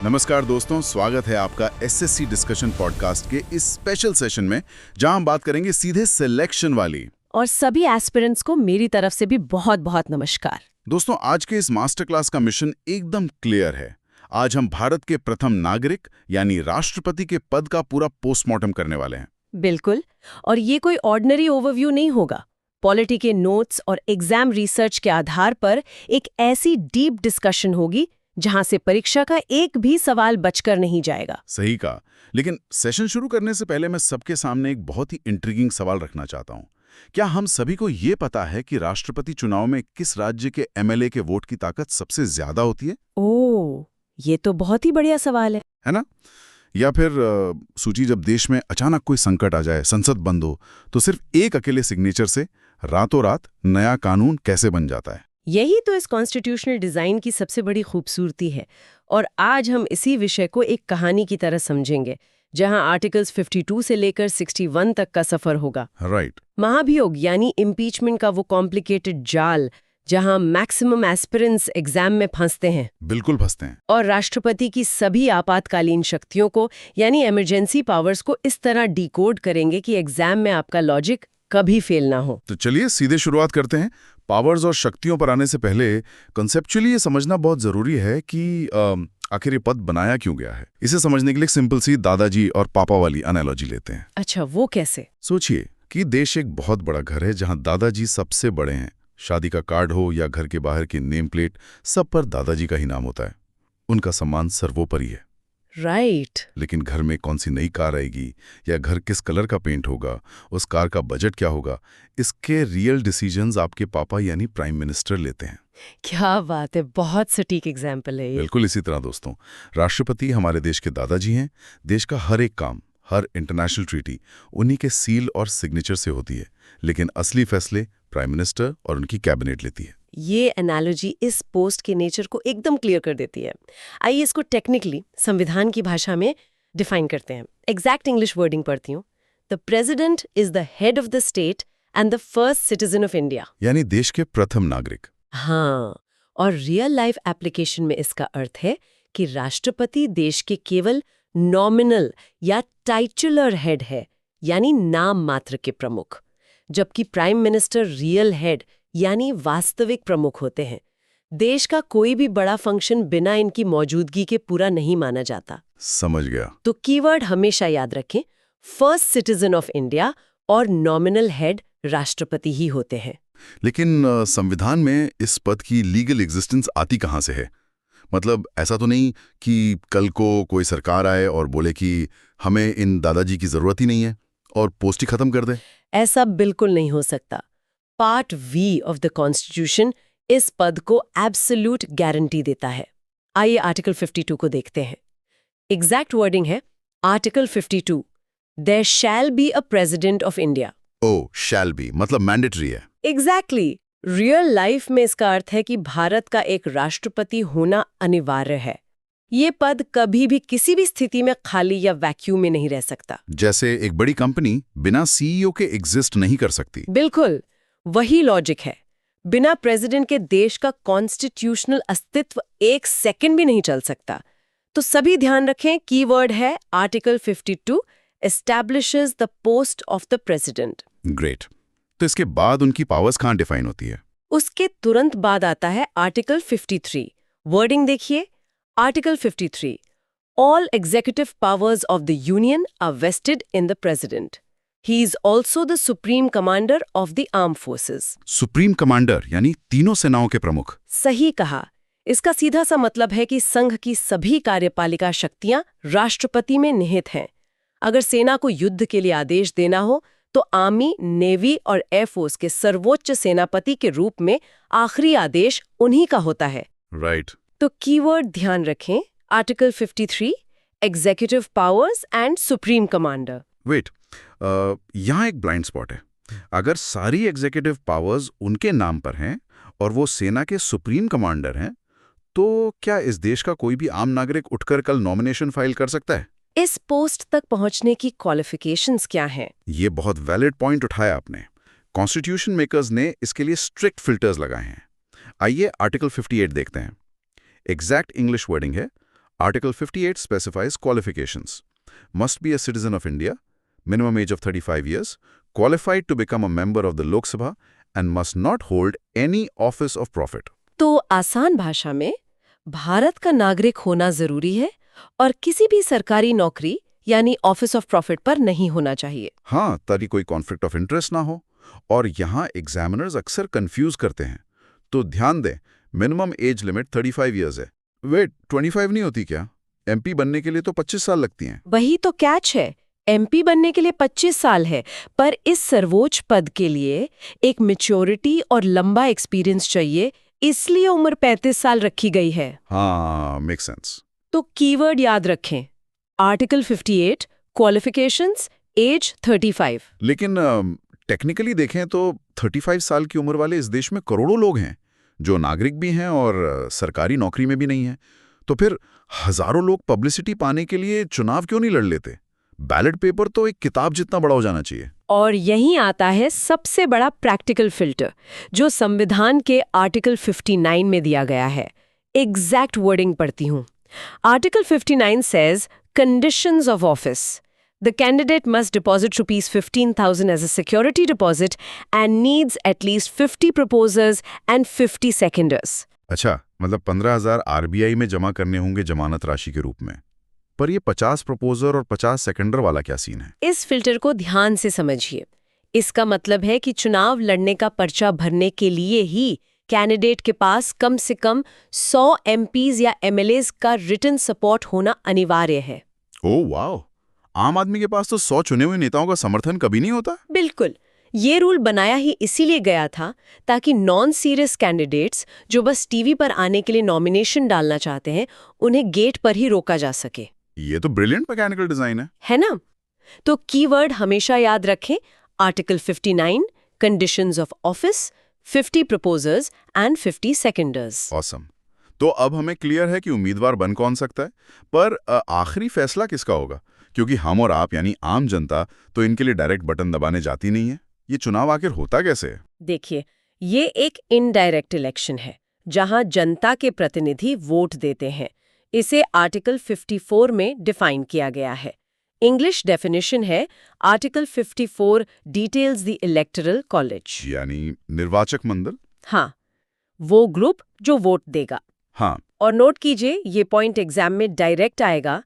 नमस्कार दोस्तों, स्वागत है आपका एसएससी डिस्कशन पॉडकास्ट के इस स्पेशल सेशन में जहां हम बात करेंगे सीधे सिलेक्शन वाली। और सभी एस्पिरेंट्स को मेरी तरफ से भी बहुत बहुत नमस्कार। दोस्तों, आज के इस मास्टर क्लास का मिशन एकदम क्लियर है। आज हम भारत के प्रथम नागरिक यानी राष्ट्रपति के पद का पूरा पोस्टमार्टम करने वाले हैं। बिल्कुल, और ये कोई ऑर्डिनरी ओवरव्यू नहीं होगा। पॉलिटी के नोट्स और एग्जाम रिसर्च के आधार पर एक ऐसी डीप डिस्कशन होगी जहां से परीक्षा का एक भी सवाल बचकर नहीं जाएगा। सही कहा। लेकिन सेशन शुरू करने से पहले मैं सबके सामने एक बहुत ही इंट्रिगिंग सवाल रखना चाहता हूं। क्या हम सभी को ये पता है कि राष्ट्रपति चुनाव में किस राज्य के एमएलए के वोट की ताकत सबसे ज्यादा होती है? ओह, ये तो बहुत ही बढ़िया सवाल है ना? या फिर सूची जब देश में अचानक कोई संकट आ जाए, संसद बंद हो, तो सिर्फ एक अकेले सिग्नेचर से रातों रात नया कानून कैसे बन जाता है? यही तो इस कॉन्स्टिट्यूशनल डिजाइन की सबसे बड़ी खूबसूरती है। और आज हम इसी विषय को एक कहानी की तरह समझेंगे, जहां आर्टिकल्स 52 से लेकर 61 तक का सफर होगा। राइट। महाभियोग यानी इम्पीचमेंट का वो कॉम्प्लिकेटेड जाल जहां मैक्सिमम एस्पिरेंट्स एग्जाम में फंसते हैं। बिल्कुल फंसते हैं। और राष्ट्रपति की सभी आपातकालीन शक्तियों को यानी इमरजेंसी पावर्स को इस तरह डिकोड करेंगे कि एग्जाम में आपका लॉजिक कभी फेल ना हो। तो चलिए सीधे शुरुआत करते हैं। पावर्स और शक्तियों पर आने से पहले कंसेप्चुअली ये समझना बहुत जरूरी है कि आखिर ये पद बनाया क्यों गया है। इसे समझने के लिए सिंपल सी दादाजी और पापा वाली एनालॉजी लेते हैं। अच्छा, वो कैसे? सोचिए कि देश एक बहुत बड़ा घर है जहां दादाजी सबसे बड़े हैं। शादी का कार्ड हो या घर के बाहर की नेम प्लेट, सब पर दादाजी का ही नाम होता है। उनका सम्मान सर्वोपरि है। राइट। लेकिन घर में कौन सी नई कार आएगी या घर किस कलर का पेंट होगा, उस कार का बजट क्या होगा, इसके रियल डिसीजंस आपके पापा यानी प्राइम मिनिस्टर लेते हैं। क्या बात है, बहुत सटीक एग्जाम्पल है ये। बिल्कुल इसी तरह दोस्तों, राष्ट्रपति हमारे देश के दादाजी हैं। देश का हर एक काम, हर इंटरनेशनल ट्रीटी उन्हीं के सील और सिग्नेचर से होती है। लेकिन असली फैसले प्राइम मिनिस्टर और उनकी कैबिनेट लेती है। ये एनालॉजी इस पोस्ट के नेचर को एकदम क्लियर कर देती है। आइए इसको टेक्निकली संविधान की भाषा में डिफाइन करते हैं। एग्जैक्ट इंग्लिश वर्डिंग पढ़ती हूँ। The president is the head of the state and the first citizen of India, यानी देश के प्रथम नागरिक। हाँ, और रियल लाइफ एप्लीकेशन में इसका अर्थ है कि राष्ट्रपति देश के केवल नॉमिनल या टाइटुलर हेड है, यानी नाम मात्र के प्रमुख, जबकि प्राइम मिनिस्टर रियल हेड यानी वास्तविक प्रमुख होते हैं। देश का कोई भी बड़ा फंक्शन बिना इनकी मौजूदगी के पूरा नहीं माना जाता। समझ गया। तो कीवर्ड हमेशा याद रखें, फर्स्ट सिटीजन ऑफ इंडिया और नॉमिनल हेड राष्ट्रपति ही होते हैं। लेकिन संविधान में इस पद की लीगल एग्जिस्टेंस आती कहाँ से है? मतलब ऐसा तो नहीं कि कल को कोई सरकार आए और बोले कि हमें इन दादाजी की जरूरत ही नहीं है और पोस्ट ही खत्म कर दे। ऐसा बिल्कुल नहीं हो सकता। Part five of the constitution इस पद को एब्सोल्यूट गारंटी देता है। आइए आर्टिकल 52 को देखते हैं। एग्जैक्ट वर्डिंग है article 52, there shall be a president of India. Oh, shall be मतलब मैंडेटरी है। एग्जैक्टली। रियल लाइफ में इसका अर्थ है कि भारत का एक राष्ट्रपति होना अनिवार्य है। ये पद कभी भी किसी भी स्थिति में खाली या वैक्यूम में नहीं रह सकता। जैसे एक बड़ी कंपनी बिना सीईओ के एग्जिस्ट नहीं कर सकती। बिल्कुल वही लॉजिक है। बिना प्रेसिडेंट के देश का कॉन्स्टिट्यूशनल अस्तित्व एक सेकंड भी नहीं चल सकता। तो सभी ध्यान रखें, कीवर्ड है article 52 establishes the post of the president. Great. तो इसके बाद उनकी पावर्स कहाँ डिफाइन होती है? उसके तुरंत बाद आता है आर्टिकल 53। वर्डिंग देखिए, article 53, all executive powers of the union are vested in the president. He is also the supreme commander of the arm forces. Supreme commander यानी तीनों सेनाओं के प्रमुख। सही कहा। इसका सीधा सा मतलब है कि संघ की सभी कार्यपालिका शक्तियां राष्ट्रपति में निहित हैं। अगर सेना को युद्ध के लिए आदेश देना हो तो आर्मी, नेवी और एयरफोर्स के सर्वोच्च सेनापति के रूप में आखिरी आदेश उन्हीं का होता है। राइट। तो कीवर्ड ध्यान रखें, article 53, executive powers and supreme commander. Wait, यहाँ एक ब्लाइंड स्पॉट है। अगर सारी एग्जीक्यूटिव पावर्स उनके नाम पर हैं और वो सेना के सुप्रीम कमांडर हैं, तो क्या इस देश का कोई भी आम नागरिक उठकर कल नॉमिनेशन फाइल कर सकता है? इस पोस्ट तक पहुंचने की क्वालिफिकेशंस क्या हैं? ये बहुत वैलिड पॉइंट उठाया आपने। कॉन्स्टिट्यूशन मेकर्स ने इसके लिए स्ट्रिक्ट फिल्टर्स लगाए हैं। आइए आर्टिकल 58 देखते हैं। एग्जैक्ट इंग्लिश वर्डिंग है Article 58 specifies qualifications. Must be a citizen of India, minimum age of 35 years, qualified to become a member of the Lok Sabha, and must not hold any office of profit. तो आसान भाषा में भारत का नागरिक होना जरूरी है और किसी भी सरकारी नौकरी यानी ऑफिस ऑफ प्रॉफिट पर नहीं होना चाहिए। हाँ, ताकि कोई कॉन्फ्लिक्ट ऑफ इंटरेस्ट ना हो। और यहाँ एग्जामिनर्स अक्सर कंफ्यूज करते हैं, तो ध्यान दें, मिनिमम एज लिमिट 35 इयर्स है। वेट, 25 नहीं होती क्या? एमपी बनने के लिए तो 25 साल लगती हैं। वही तो कैच है, एमपी बनने के लिए 25 साल है, पर इस सर्वोच्च पद के लिए एक मैच्योरिटी और लंबा एक्सपीरियंस चाहिए, इसलिए उम्र 35 साल रखी गई है। हाँ, मेक सेंस। तो कीवर्ड याद रखें, आर्टिकल 58, क्वालिफिकेशंस, एज 35। लेकिन टेक्निकली देखें तो 35 साल की उम्र वाले इस देश में करोड़ों लोग हैं, जो नागरिक भी हैं और सरकारी नौकरी में भी नहीं हैं। तो फिर हजारों लोग पब्लिसिटी पाने के लिए चुनाव क्यों नहीं लड़ लेते? बैलेट पेपर तो एक किताब जितना बड़ा हो जाना चाहिए। और यहीं आता है सबसे बड़ा प्रैक्टिकल फिल्टर, जो संविधान के आर्टिकल 59 में दिया गया है। एग्जैक्ट वर्डिंग पढ़ती हूँ। Article 59 says conditions of office. The candidate must deposit rupees 15,000 as a security deposit and needs at least 50 proposers and 50 seconders. अच्छा, मतलब 15,000 आरबीआई में जमा करने होंगे जमानत राशि के रूप में। पर ये 50 प्रपोजर और 50 सेकेंडर वाला क्या सीन है? इस फिल्टर को ध्यान से समझिए। इसका मतलब है कि चुनाव लड़ने का पर्चा भरने के लिए ही कैंडिडेट के पास कम से कम 100 एमपीज या एमएलएज का रिटन सपोर्ट होना अनिवार्य है। ओह वाह, आम आदमी के पास तो 100 चुने हुए नेताओं का समर्थन कभी नहीं होता। बिल्कुल, ये रूल बनाया ही इसीलिए गया था ताकि नॉन सीरियस कैंडिडेट्स जो बस टीवी पर आने के लिए नॉमिनेशन डालना चाहते हैं, उन्हें गेट पर ही रोका जा सके। ये तो ब्रिलियंट मैकेनिकल डिजाइन है ना? तो कीवर्ड हमेशा याद रखें, article 59, conditions of office, 50 proposers and 50 seconders. Awesome. तो अब हमें क्लियर है कि उम्मीदवार बन कौन सकता है, पर आखिरी फैसला किसका होगा? क्योंकि हम और आप यानी आम जनता तो इनके लिए डायरेक्ट बटन दबाने जाती नहीं है। ये चुनाव आखिर होता कैसे है? देखिए, ये एक इनडायरेक्ट इलेक्शन है, जहां जनता के प्रतिनिधि वोट देते हैं। इसे आर्टिकल 54 में डिफाइन किया गया है। इंग्लिश डेफिनेशन है, article 54 details the electoral college, यानी निर्वाचक मंडल। हाँ, वो ग्रुप जो वोट देगा। हाँ, और नोट कीजिए, ये पॉइंट एग्जाम में डायरेक्ट आएगा।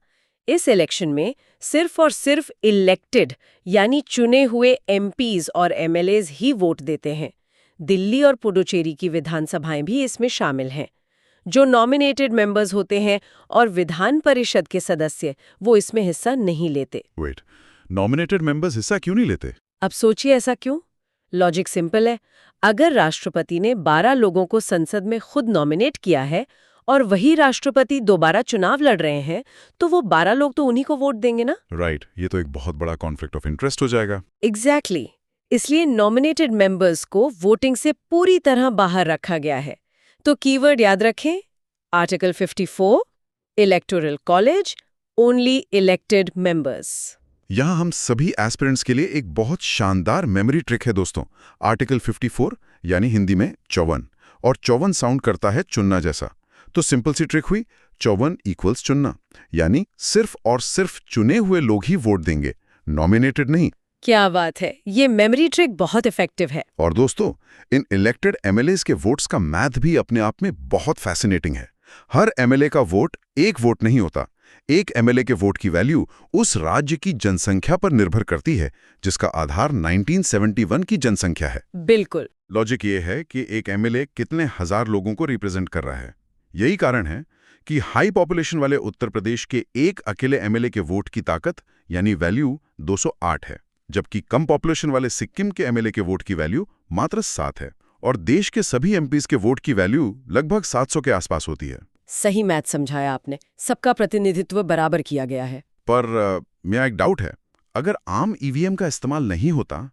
इस इलेक्शन में सिर्फ और सिर्फ इलेक्टेड यानी चुने हुए एमपीज और एमएलएज ही वोट देते हैं। दिल्ली और पुडुचेरी की विधानसभाएं भी इसमें शामिल हैं। जो नॉमिनेटेड मेंबर्स होते हैं और विधान परिषद के सदस्य, वो इसमें हिस्सा नहीं लेते। वेट, नॉमिनेटेड मेंबर्स हिस्सा क्यों नहीं लेते? अब सोचिए ऐसा क्यों? लॉजिक सिंपल है। अगर राष्ट्रपति ने 12 लोगों को संसद में खुद नॉमिनेट किया है और वही राष्ट्रपति दोबारा चुनाव लड़ रहे हैं, तो वो 12 लोग तो उन्हीं को वोट देंगे ना। राइट, ये तो एक बहुत बड़ा कॉन्फ्लिक्ट ऑफ इंटरेस्ट हो जाएगा। एग्जैक्टली। इसलिए नॉमिनेटेड मेंबर्स को वोटिंग से पूरी तरह बाहर रखा गया है। तो कीवर्ड याद रखें, article 54, electoral college, only elected members. यहाँ हम सभी एस्पिरेंट्स के लिए एक बहुत शानदार मेमोरी ट्रिक है दोस्तों। आर्टिकल 54 यानी हिंदी में 54, और 54 साउंड करता है चुनना जैसा। तो सिंपल सी ट्रिक हुई, 54 इक्वल्स चुनना, यानी सिर्फ और सिर्फ चुने हुए लोग ही वोट देंगे, नॉमिनेटेड नहीं। क्या बात है, ये मेमोरी ट्रिक बहुत इफेक्टिव है। और दोस्तों, इन इलेक्टेड एमएलएस के वोट्स का मैथ भी अपने आप में बहुत फैसिनेटिंग है। हर एमएलए का वोट एक वोट नहीं होता। एक एमएलए के वोट की वैल्यू उस राज्य की जनसंख्या पर निर्भर करती है, जिसका आधार 1971 की जनसंख्या है। बिल्कुल। लॉजिक ये है कि एक एमएलए कितने हजार लोगों को रिप्रेजेंट कर रहा है। यही कारण है कि हाई पॉपुलेशन वाले उत्तर प्रदेश के एक अकेले एमएलए के वोट की ताकत यानी वैल्यू 208 है, जबकि कम पॉपुलेशन वाले सिक्किम के एमएलए के वोट की वैल्यू मात्र 7 है। और देश के सभी एमपीज के वोट की वैल्यू लगभग 700 के आसपास होती है। सही मैथ समझाया आपने, सबका प्रतिनिधित्व बराबर किया गया है। पर मेरा एक डाउट है, अगर आम ईवीएम का इस्तेमाल नहीं होता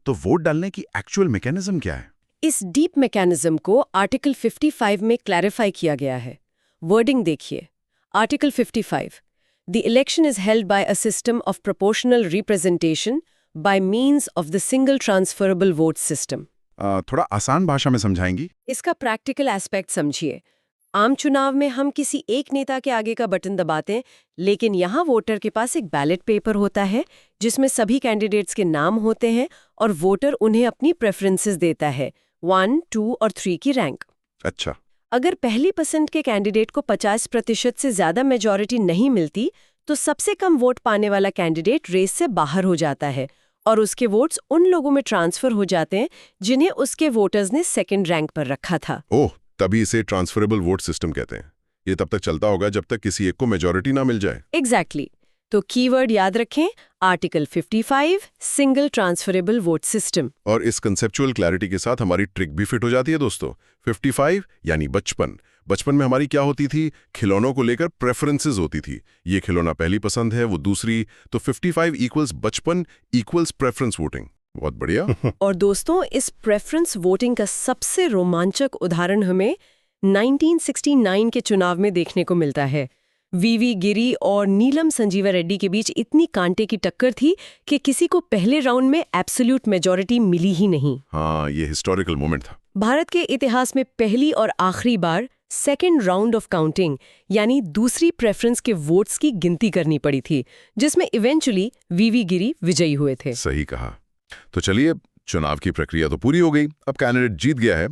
तो वोट डालने की एक्चुअल मैकेनिज्म क्या है? इस डीप मैकेनिज्म को आर्टिकल 55 में क्लैरिफाई किया गया है। वर्डिंग देखिए, article 55, the election is held by a system of proportional representation bye means of the single transferable vote system. थोड़ा आसान भाषा में समझाएंगी? इसका प्रैक्टिकल एस्पेक्ट समझिए। आम चुनाव में हम किसी एक नेता के आगे का बटन दबाते हैं, लेकिन यहाँ वोटर के पास एक बैलेट पेपर होता है जिसमें सभी कैंडिडेट्स के नाम होते हैं और वोटर उन्हें अपनी प्रेफरेंसेस देता है, 1, 2 और 3 की रैंक। अच्छा। अगर पहली पसंद के कैंडिडेट को 50% से ज्यादा मेजॉरिटी नहीं मिलती तो सबसे कम वोट पाने वाला कैंडिडेट रेस से बाहर हो जाता है और उसके वोट्स उन लोगों में ट्रांसफर हो जाते हैं जिन्हें उसके वोटर्स ने सेकंड रैंक पर रखा था। ओह, तभी इसे ट्रांसफरेबल वोट सिस्टम कहते हैं। ये तब तक चलता होगा जब तक किसी एक को मेजॉरिटी ना मिल जाए। एग्जैक्टली। तो कीवर्ड याद रखें, article 55 single transferable vote system. और इस कंसेप्चुअल क्लैरिटी के साथ हमारी ट्रिक भी फिट हो जाती है दोस्तों। 55 यानी बचपन। बचपन में हमारी क्या होती थी? खिलौनों को लेकर प्रेफरेंसेस होती थी। ये खिलौना पहली पसंद है, वो दूसरी, तो 55 इक्वल्स बचपन इक्वल्स प्रेफरेंस वोटिंग। बहुत बढ़िया। और दोस्तों, इस प्रेफरेंस वोटिंग का सबसे रोमांचक उदाहरण हमें 1969 के चुनाव में देखने को मिलता है। वीवी गिरी और नीलम संजीवा रेड्डी के बीच इतनी कांटे की टक्कर थी कि किसी को पहले राउंड में एब्सोल्यूट मेजॉरिटी मिली ही नहीं। हाँ, ये हिस्टोरिकल मोमेंट था। भारत के इतिहास में पहली और आखिरी बार सेकेंड राउंड ऑफ काउंटिंग यानी दूसरी प्रेफरेंस के वोट्स की गिनती करनी पड़ी थी, जिसमें इवेंचुअली वीवी गिरी विजयी हुए थे। सही कहा। तो चलिए, चुनाव की प्रक्रिया तो पूरी हो गई। अब कैंडिडेट जीत गया है,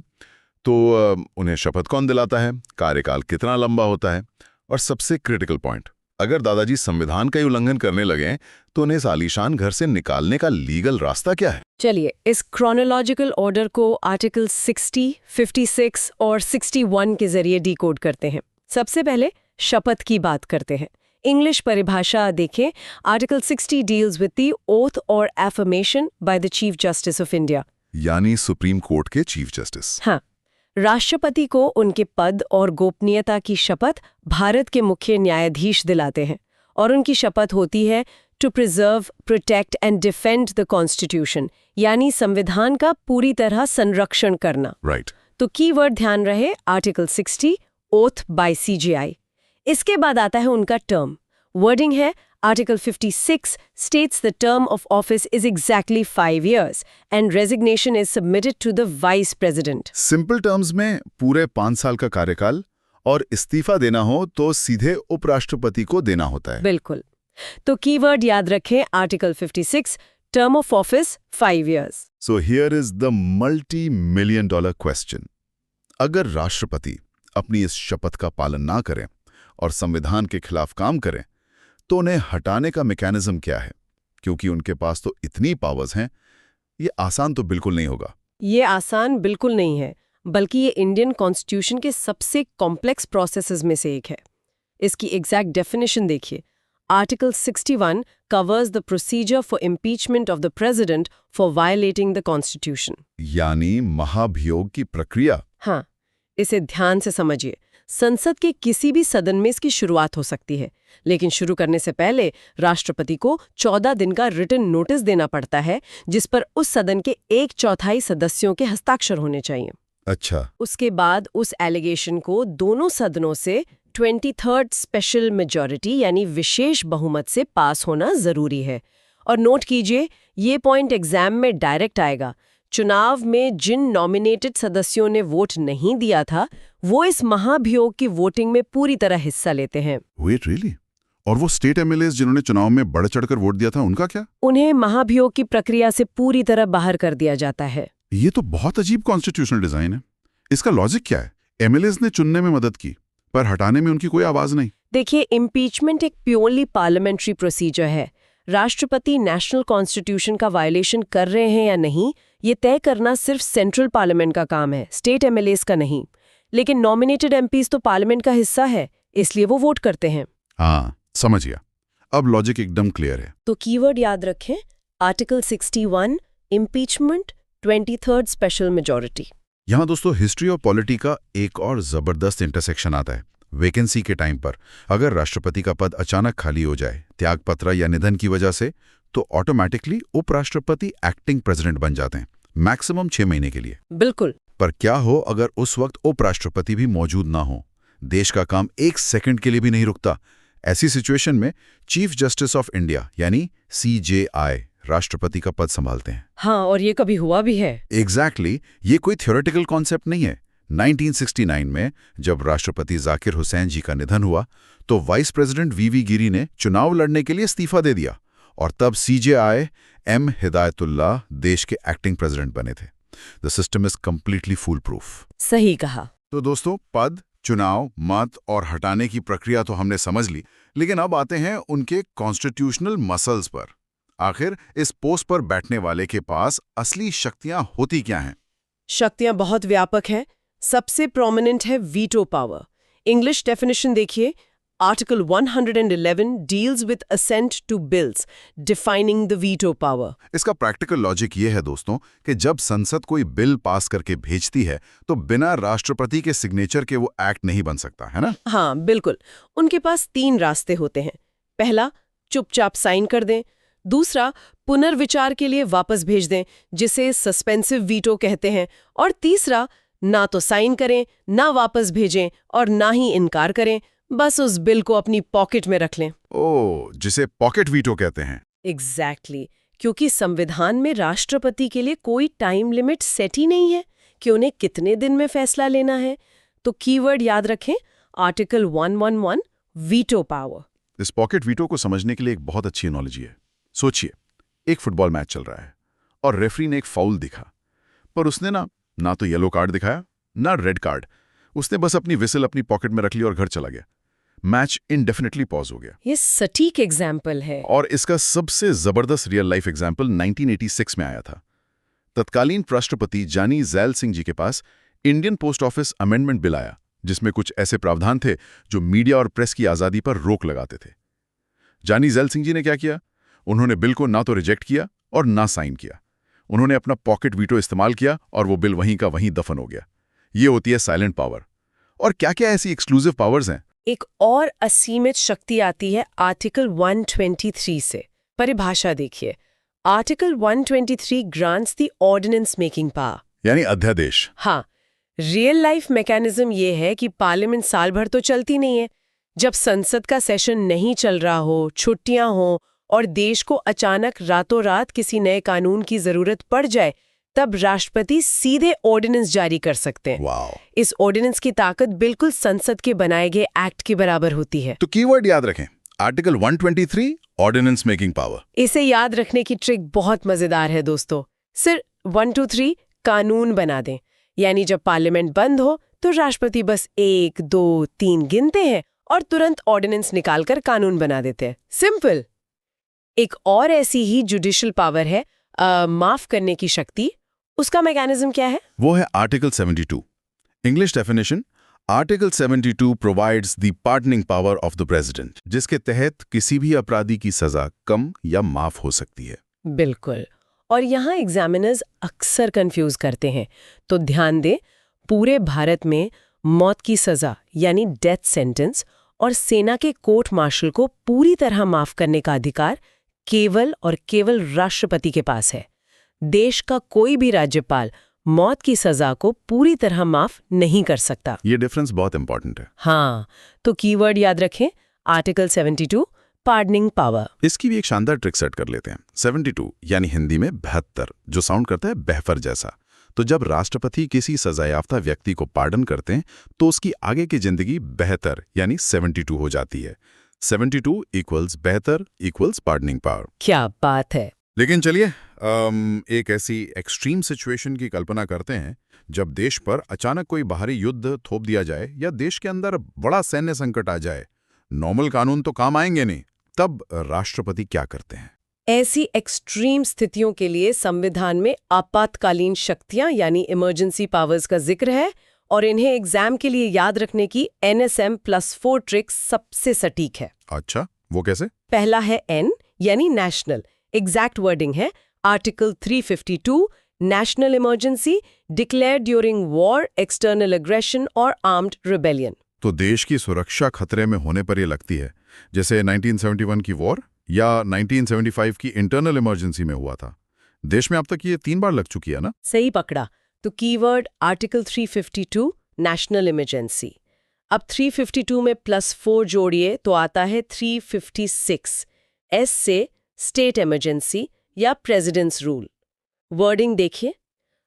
तो उन्हें शपथ कौन दिलाता है, कार्यकाल कितना लंबा होता है, और सबसे क्रिटिकल पॉइंट, अगर दादाजी संविधान का उल्लंघन करने लगे तो उन्हें इस आलीशान घर से निकालने का लीगल रास्ता क्या है? चलिए, इस क्रोनोलॉजिकल ऑर्डर को आर्टिकल 60, 56 और 61 के जरिए डिकोड करते हैं। सबसे पहले शपथ की बात करते हैं। इंग्लिश परिभाषा देखें। Article 60 deals with the oath or affirmation by the chief justice of India, यानी सुप्रीम कोर्ट के चीफ जस्टिस। हाँ, राष्ट्रपति को उनके पद और गोपनीयता की शपथ भारत के मुख्य न्यायाधीश दिलाते हैं और उनकी शपथ होती है to preserve, protect and defend the constitution, यानी संविधान का पूरी तरह संरक्षण करना। राइट। तो कीवर्ड ध्यान रहे, आर्टिकल 60 ओथ बाय सीजेआई। इसके बाद आता है उनका टर्म। वर्डिंग है, article 56 states the term of office is exactly 5 years and resignation is submitted to the vice president. Simple terms में पूरे 5 साल का कार्यकाल, और इस्तीफा देना हो तो सीधे उपराष्ट्रपति को देना होता है। बिल्कुल। तो कीवर्ड याद रखें, article 56 term of office 5 years। So here is the multi-million dollar question. अगर राष्ट्रपति अपनी इस शपथ का पालन ना करें और संविधान के खिलाफ काम करें तो उन्हें हटाने का मैकेनिज्म क्या है? क्योंकि उनके पास तो इतनी पावर्स हैं, ये आसान तो बिल्कुल नहीं होगा। ये आसान बिल्कुल नहीं है, बल्कि ये इंडियन कॉन्स्टिट्यूशन के सबसे कॉम्प्लेक्स प्रोसेसेस में से एक है। इसकी एग्जैक्ट डेफिनेशन देखिए। Article 61 covers the procedure for impeachment of the president for violating the constitution। यानी महाभियोग की प्रक्रिया। हाँ, इसे ध्यान से समझिए। संसद के किसी भी सदन में इसकी शुरुआत हो सकती है, लेकिन शुरू करने से पहले राष्ट्रपति को 14 दिन का रिटन नोटिस देना पड़ता है, जिस पर उस सदन के 1/4 सदस्यों के हस्ताक्षर होने चाहिए। अच्छा। उसके बाद उस एलिगेशन को दोनों सदनों से 23rd स्पेशल मेजॉरिटी यानी विशेष बहुमत से पास होना जरूरी है। और नोट कीजिए, ये पॉइंट एग्जाम में डायरेक्ट आएगा। चुनाव में जिन नॉमिनेटेड सदस्यों ने वोट नहीं दिया था, वो इस महाभियोग की वोटिंग में पूरी तरह हिस्सा लेते हैं। Wait, really? और वो स्टेट एमएलएस जिन्होंने चुनाव में बढ़ चढ़कर वोट दिया था, उनका क्या? उन्हें महाभियोग की प्रक्रिया से पूरी तरह बाहर कर दिया जाता है। ये तो बहुत अजीब कॉन्स्टिट्यूशनल डिजाइन है। इसका लॉजिक क्या है? एमएलएस ने चुनने में मदद की, पर हटाने में उनकी कोई आवाज नहीं। देखिए, इम्पीचमेंट एक प्योरली पार्लियामेंट्री प्रोसीजर है। राष्ट्रपति नेशनल कॉन्स्टिट्यूशन का वायलेशन कर रहे हैं या नहीं, ये तय करना सिर्फ सेंट्रल पार्लियामेंट का काम है, स्टेट एमएलएस का नहीं। लेकिन नॉमिनेटेड एमपीज तो पार्लियामेंट का हिस्सा है, इसलिए वो वोट करते हैं। हाँ, समझ गया। अब लॉजिक एकदम क्लियर है। तो कीवर्ड याद रखें, article 61 impeachment, 23rd special majority. यहाँ दोस्तों हिस्ट्री और पॉलिटी का एक और जबरदस्त इंटरसेक्शन आता है। वैकेंसी के टाइम पर अगर राष्ट्रपति का पद अचानक खाली हो जाए, त्यागपत्र या निधन की वजह से, तो ऑटोमेटिकली उपराष्ट्रपति एक्टिंग प्रेसिडेंट बन जाते हैं, मैक्सिमम 6 महीने के लिए। बिल्कुल। पर क्या हो अगर उस वक्त उपराष्ट्रपति भी मौजूद ना हो? देश का काम 1 सेकंड के लिए भी नहीं रुकता। ऐसी सिचुएशन में चीफ जस्टिस ऑफ इंडिया यानी सीजेआई राष्ट्रपति का पद संभालते हैं। हाँ, और ये कभी हुआ भी है। एग्जैक्टली। ये कोई थ्योरेटिकल कॉन्सेप्ट नहीं है। 1969 में जब राष्ट्रपति जाकिर हुसैन जी का निधन हुआ तो वाइस प्रेसिडेंट वीवी गिरी ने चुनाव लड़ने के लिए इस्तीफा दे दिया और तब सीजेआई एम हिदायतुल्लाह देश के एक्टिंग प्रेसिडेंट बने थे। The system is completely foolproof. सही कहा। तो दोस्तों, पद, चुनाव, मत और हटाने की प्रक्रिया तो हमने समझ ली, लेकिन अब आते हैं उनके कॉन्स्टिट्यूशनल मसल्स पर। आखिर इस पोस्ट पर बैठने वाले के पास असली शक्तियां होती क्या हैं? शक्तियां बहुत व्यापक हैं। सबसे प्रोमिनेंट है वीटो पावर। इंग्लिश डेफिनेशन देखिए, article 111 deals with assent to bills, defining the veto power. इसका प्रैक्टिकल लॉजिक ये है दोस्तों कि जब संसद कोई बिल पास करके भेजती है तो बिना राष्ट्रपति के सिग्नेचर के वो एक्ट नहीं बन सकता, है ना? हाँ, बिल्कुल। उनके पास 3 रास्ते होते हैं। पहला, चुपचाप साइन कर दें। दूसरा, पुनर्विचार के लिए वापस भेज दें, जिसे सस्पेंसिव वीटो कहते हैं। और तीसरा, ना तो साइन करें, ना वापस भेजें और ना ही इनकार करें, बस उस बिल को अपनी पॉकेट में रख लें। ओह, जिसे पॉकेट वीटो कहते हैं। एग्जैक्टली, क्योंकि संविधान में राष्ट्रपति के लिए कोई टाइम लिमिट सेट ही नहीं है कि उन्हें कितने दिन में फैसला लेना है। तो कीवर्ड याद रखें, आर्टिकल 111 वीटो पावर। इस पॉकेट वीटो को समझने के लिए एक बहुत अच्छी एनालॉजी है। सोचिए, एक फुटबॉल मैच चल रहा है और रेफरी ने एक फाउल दिखा, पर उसने ना तो येलो कार्ड दिखाया ना रेड कार्ड। उसने बस अपनी विसल अपनी पॉकेट में रख ली और घर चला गया। मैच इंडेफिनेटली पॉज हो गया। ये सटीक एग्जाम्पल है। और इसका सबसे जबरदस्त रियल लाइफ एग्जाम्पल 1986 में आया था। तत्कालीन राष्ट्रपति जानी ज़ैल सिंह जी के पास Indian post office amendment bill आया, जिसमें कुछ ऐसे प्रावधान थे जो मीडिया और प्रेस की आज़ादी पर रोक लगाते थे। जानी ज़ैल सिंह जी ने क्या किया? उन्होंने बिल को ना तो रिजेक्ट किया और ना साइन किया। उन्होंने अपना पॉकेट वीटो इस्तेमाल किया और वो बिल वहीं का वहीं दफन हो गया। ये होती है साइलेंट पावर। और क्या क्या ऐसी एक्सक्लूसिव पावर्स हैं? एक और असीमित शक्ति आती है आर्टिकल 123 से। परिभाषा देखिए, article 123 grants the ordinance making power, यानी अध्यादेश। हाँ, रियल लाइफ मैकेनिज्म ये है कि पार्लियामेंट साल भर तो चलती नहीं है। जब संसद का सेशन नहीं चल रहा हो, छुट्टियां हो और देश को अचानक रातों रात किसी नए कानून की जरूरत पड़ जाए, तब राष्ट्रपति सीधे ऑर्डिनेंस जारी कर सकते हैं। वाओ। इस ऑर्डिनेंस की ताकत बिल्कुल संसद के बनाए गए एक्ट के बराबर होती है। तो कीवर्ड याद रखें, आर्टिकल 123 ऑर्डिनेंस मेकिंग पावर। इसे याद रखने की ट्रिक बहुत मजेदार है दोस्तों। सिर्फ 1 2 3 कानून बना दें, यानी जब पार्लियामेंट बंद हो तो राष्ट्रपति बस 1 2 3 गिनते हैं और तुरंत ऑर्डिनेंस निकालकर कानून बना देते हैं। सिंपल। एक और ऐसी ही जुडिशियल पावर है, माफ करने की शक्ति। उसका मैकेनिज्म क्या है? वो है article 72। English definition, article 72 provides the pardoning power of the president, जिसके तहत किसी भी अपराधी की सजा कम या माफ हो सकती है। बिल्कुल। और यहाँ एग्जामिनर्स अक्सर कंफ्यूज करते हैं, तो ध्यान दें, पूरे भारत में मौत की सजा यानी डेथ सेंटेंस और सेना के कोर्ट मार्शल को पूरी तरह माफ करने का अधिकार केवल और केवल राष्ट्रपति के पास है। देश का कोई भी राज्यपाल मौत की सजा को पूरी तरह माफ नहीं कर सकता। ये डिफरेंस बहुत इंपॉर्टेंट है। हाँ, तो कीवर्ड याद रखें, आर्टिकल 72 पार्डनिंग पावर। इसकी भी एक शानदार ट्रिक सेट कर लेते हैं। 72 यानी हिंदी में 72, जो साउंड करता है बहफर जैसा। तो जब राष्ट्रपति किसी सजायाफ्ता व्यक्ति को पार्डन करते हैं तो उसकी आगे की जिंदगी बेहतर यानी 72 हो जाती है। 72 इक्वल्स बेहतर इक्वल्स पार्डनिंग पावर। क्या बात है। लेकिन चलिए एक ऐसी एक्सट्रीम सिचुएशन की कल्पना करते हैं जब देश पर अचानक कोई बाहरी युद्ध थोप दिया जाए या देश के अंदर बड़ा सैन्य संकट आ जाए। नॉर्मल कानून तो काम आएंगे नहीं, तब राष्ट्रपति क्या करते हैं? ऐसी एक्सट्रीम स्थितियों के लिए संविधान में आपातकालीन शक्तियां यानी इमरजेंसी पावर्स का जिक्र है और इन्हें एग्जाम के लिए याद रखने की NSM+4 ट्रिक सबसे सटीक है। अच्छा, वो कैसे? पहला है N यानी नेशनल। एग्जैक्ट वर्डिंग है article 352, national emergency declare during war, external aggression और आर्म्ड रिबेलियन। तो देश की सुरक्षा खतरे में होने पर यह लगती है जैसे 1971 की वॉर या 1975 की इंटरनल इमरजेंसी में हुआ था। देश में अब तक ये 3 बार लग चुकी है ना? सही पकड़ा। तो कीवर्ड आर्टिकल 352 नेशनल इमरजेंसी। अब 352 में +4 जोड़िए तो आता है 356। S से स्टेट इमरजेंसी या प्रेसिडेंट्स रूल। वर्डिंग देखिए,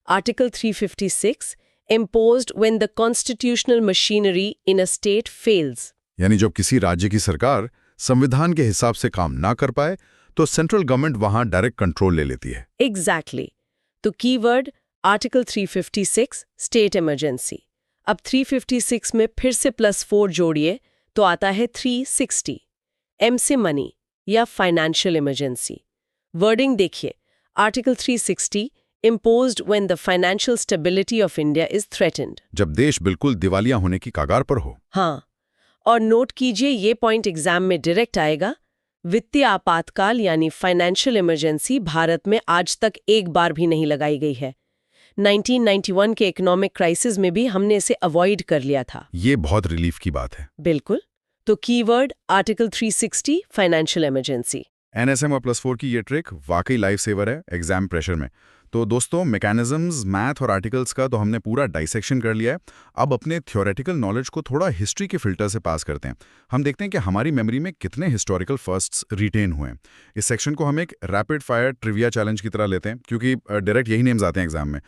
article 356 imposed when the constitutional machinery in a state fails. यानी जब किसी राज्य की सरकार संविधान के हिसाब से काम ना कर पाए तो सेंट्रल गवर्नमेंट वहां डायरेक्ट कंट्रोल ले लेती है। Exactly. तो कीवर्ड आर्टिकल 356 स्टेट इमरजेंसी। अब 356 में फिर से +4 जोड़िए तो आता है 360। एम से मनी या फाइनेंशियल इमरजेंसी। वर्डिंग देखिए, article 360 imposed when the financial stability of India is threatened. जब देश बिल्कुल दिवालिया होने की कगार पर हो। हाँ, और नोट कीजिए ये पॉइंट एग्जाम में डायरेक्ट आएगा। वित्तीय आपातकाल यानी फाइनेंशियल इमरजेंसी भारत में आज तक एक बार भी नहीं लगाई गई है। 1991 के इकोनॉमिक क्राइसिस में भी हमने इसे अवॉइड कर लिया था। ये बहुत रिलीफ की बात है। बिल्कुल। तो keyword article 360 financial emergency. NSM और +4 की ये ट्रिक वाकई लाइफ सेवर है एग्जाम प्रेशर में। तो दोस्तों, मैकेनिज्म्स, मैथ और आर्टिकल्स का तो हमने पूरा डाइसेक्शन कर लिया है। अब अपने थ्योरेटिकल नॉलेज को थोड़ा हिस्ट्री के फिल्टर से पास करते हैं। हम देखते हैं कि हमारी मेमोरी में कितने हिस्टोरिकल फर्स्ट्स रिटेन हुए हैं। इस सेक्शन को हम एक रैपिड फायर ट्रिविया चैलेंज की तरह लेते हैं, क्योंकि डायरेक्ट यही नेम्स आते हैं एग्जाम में।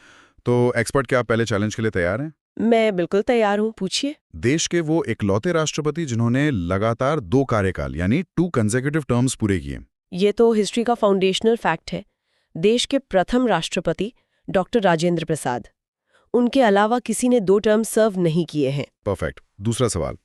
तो एक्सपर्ट, क्या आप पहले चैलेंज के लिए तैयार हैं? मैं बिल्कुल तैयार हूँ, पूछिए। देश के वो इकलौते राष्ट्रपति जिन्होंने लगातार 2 कार्यकाल यानी 2 कंसेक्यूटिव टर्म्स पूरे किए। ये तो हिस्ट्री का फाउंडेशनल फैक्ट है। देश के प्रथम राष्ट्रपति डॉक्टर राजेंद्र प्रसाद, उनके अलावा किसी ने 2 टर्म सर्व नहीं किए हैं। परफेक्ट। दूसरा सवाल,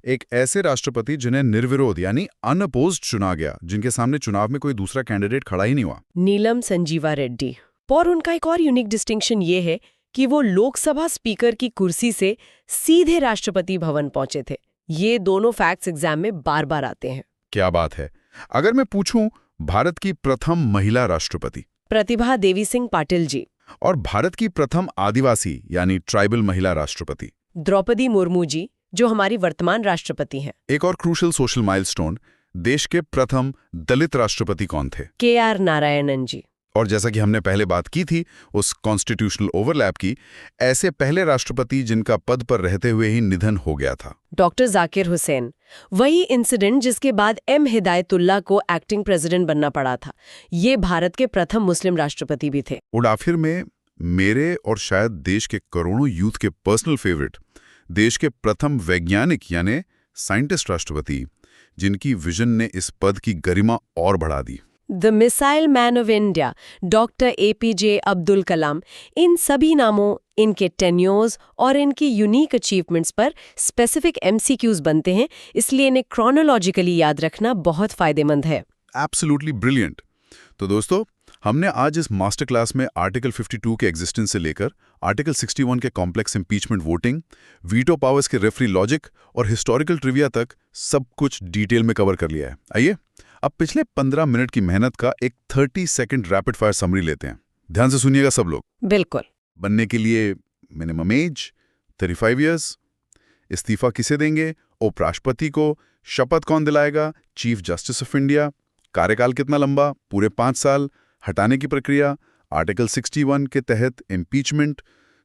एक ऐसे राष्ट्रपति जिन्हें निर्विरोध यानी अनअपोज्ड चुना गया, जिनके सामने चुनाव में कोई दूसरा कैंडिडेट खड़ा ही नहीं हुआ। नीलम संजीवा रेड्डी। और उनका एक और यूनिक डिस्टिंक्शन ये है कि वो लोकसभा स्पीकर की कुर्सी से सीधे राष्ट्रपति भवन पहुंचे थे। ये दोनों फैक्ट्स एग्जाम में बार बार आते हैं। क्या बात है। अगर मैं पूछूं, भारत की प्रथम महिला राष्ट्रपति? प्रतिभा देवी सिंह पाटिल जी। और भारत की प्रथम आदिवासी यानी ट्राइबल महिला राष्ट्रपति? द्रौपदी मुर्मू जी, जो हमारी वर्तमान राष्ट्रपति हैं। एक और क्रूशल सोशल माइलस्टोन, देश के प्रथम दलित राष्ट्रपति कौन थे? KR नारायणन जी। और जैसा कि हमने पहले बात की थी उस कॉन्स्टिट्यूशनल ओवरलैप की, ऐसे पहले राष्ट्रपति जिनका पद पर रहते हुए ही निधन हो गया था? डॉक्टर जाकिर हुसैन। वही इंसिडेंट जिसके बाद M हिदायतुल्लाह को एक्टिंग प्रेसिडेंट बनना पड़ा था। ये भारत के प्रथम मुस्लिम राष्ट्रपति भी थे। और आखिर में मेरे और शायद देश के करोड़ों यूथ के पर्सनल फेवरेट, देश के प्रथम वैज्ञानिक यानी साइंटिस्ट राष्ट्रपति, जिनकी विजन ने इस पद की गरिमा और बढ़ा दी। The missile man of India, doctor APJ Abdul Kalam. इन सभी नामों, इनके टेन्योर्स और इनकी यूनिक अचीवमेंट्स पर स्पेसिफिक MCQs बनते हैं, इसलिए इन्हें क्रोनोलॉजिकली याद रखना बहुत फायदेमंद है। Absolutely brilliant. तो दोस्तों, हमने आज इस मास्टर क्लास में आर्टिकल 52 के एग्जिस्टेंस से लेकर आर्टिकल 61 के complex impeachment voting, veto powers के रेफरी लॉजिक और हिस्टोरिकल ट्रिविया तक सब कुछ डिटेल में कवर कर लिया है। आइए अब पिछले 15 मिनट की मेहनत का एक 30 सेकंड रैपिड फायर समरी लेते हैं। ध्यान से सुनिएगा सब लोग। बिल्कुल। बनने के लिए मिनिमम एज 35 इयर्स। इस्तीफा किसे देंगे? उपराष्ट्रपति को। शपथ कौन दिलाएगा? Chief justice of India. कार्यकाल कितना लंबा? पूरे 5 साल। हटाने की प्रक्रिया आर्टिकल 61 के तहत इम्पीचमेंट।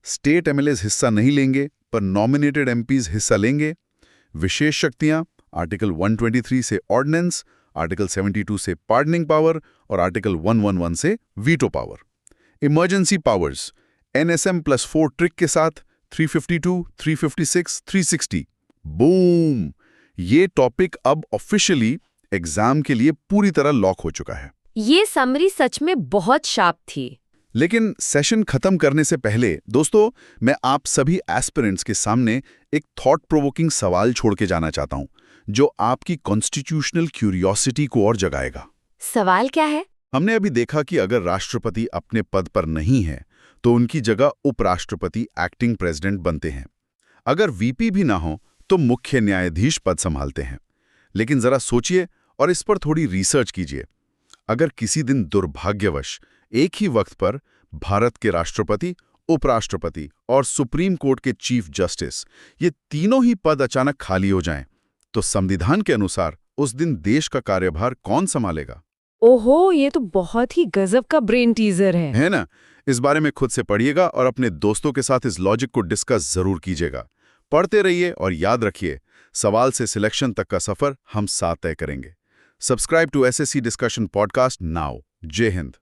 स्टेट MLAs हिस्सा नहीं लेंगे पर नॉमिनेटेड MPs हिस्सा लेंगे। विशेष शक्तियां आर्टिकल 123 से ऑर्डिनेंस, आर्टिकल 72 से पार्डनिंग पावर और आर्टिकल 111 से veto power. Emergency powers NSM+4 trick के साथ 352, 356, 360। बूम! ये टॉपिक अब ऑफिशियली एग्जाम के लिए पूरी तरह लॉक हो चुका है। ये समरी सच में बहुत शार्प थी। लेकिन सेशन खत्म करने से पहले दोस्तों, मैं आप सभी एस्पिरेंट्स के सामने एक थॉट प्रोवोकिंग सवाल छोड़ के जाना चाहता हूं, जो आपकी कॉन्स्टिट्यूशनल क्यूरियोसिटी को और जगाएगा। सवाल क्या है? हमने अभी देखा कि अगर राष्ट्रपति अपने पद पर नहीं है तो उनकी जगह उपराष्ट्रपति एक्टिंग प्रेसिडेंट बनते हैं। अगर VP भी ना हो तो मुख्य न्यायाधीश पद संभालते हैं। लेकिन जरा सोचिए और इस पर थोड़ी रिसर्च कीजिए। अगर किसी दिन दुर्भाग्यवश एक ही वक्त पर भारत के राष्ट्रपति, उपराष्ट्रपति और सुप्रीम कोर्ट के चीफ जस्टिस, ये तीनों ही पद अचानक खाली हो जाएं, तो संविधान के अनुसार उस दिन देश का कार्यभार कौन संभालेगा? ओहो, ये तो बहुत ही गजब का ब्रेन टीजर है ना? इस बारे में खुद से पढ़िएगा और अपने दोस्तों के साथ इस लॉजिक को डिस्कस जरूर कीजिएगा। पढ़ते रहिए और याद रखिए, सवाल से सिलेक्शन तक का सफर हम साथ तय करेंगे। Subscribe to SSC discussion podcast now. जय हिंद।